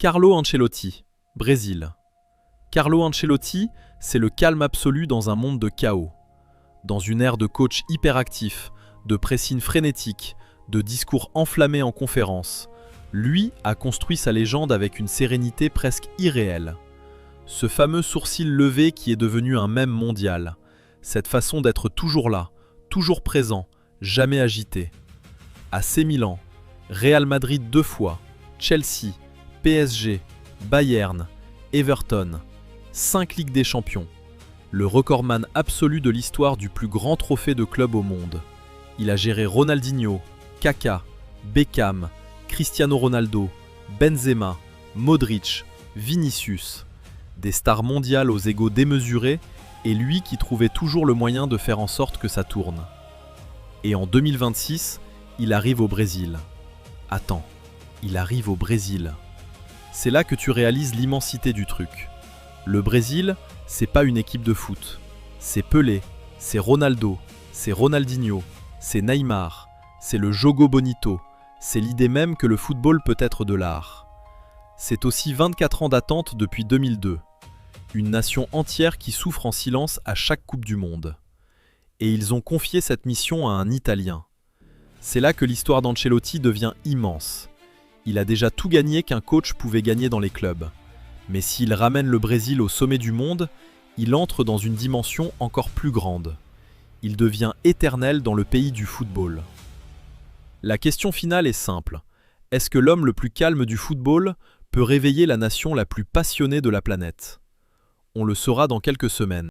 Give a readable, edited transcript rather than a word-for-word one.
Carlo Ancelotti, Brésil. Carlo Ancelotti, c'est le calme absolu dans un monde de chaos. Dans une ère de coach hyperactif, de pressing frénétique, de discours enflammés en conférence, lui a construit sa légende avec une sérénité presque irréelle. Ce fameux sourcil levé qui est devenu un mème mondial. Cette façon d'être toujours là, toujours présent, jamais agité. AC Milan, Real Madrid 2 fois, Chelsea, PSG, Bayern, Everton, 5 Ligues des Champions. Le recordman absolu de l'histoire du plus grand trophée de club au monde. Il a géré Ronaldinho, Kaka, Beckham, Cristiano Ronaldo, Benzema, Modric, Vinicius. Des stars mondiales aux égos démesurés et lui qui trouvait toujours le moyen de faire en sorte que ça tourne. Et en 2026, il arrive au Brésil. Attends, il arrive au Brésil. C'est là que tu réalises l'immensité du truc. Le Brésil, c'est pas une équipe de foot. C'est Pelé, c'est Ronaldo, c'est Ronaldinho, c'est Neymar, c'est le Jogo Bonito, c'est l'idée même que le football peut être de l'art. C'est aussi 24 ans d'attente depuis 2002. Une nation entière qui souffre en silence à chaque Coupe du Monde. Et ils ont confié cette mission à un Italien. C'est là que l'histoire d'Ancelotti devient immense. Il a déjà tout gagné qu'un coach pouvait gagner dans les clubs. Mais s'il ramène le Brésil au sommet du monde, il entre dans une dimension encore plus grande. Il devient éternel dans le pays du football. La question finale est simple. Est-ce que l'homme le plus calme du football peut réveiller la nation la plus passionnée de la planète ? On le saura dans quelques semaines.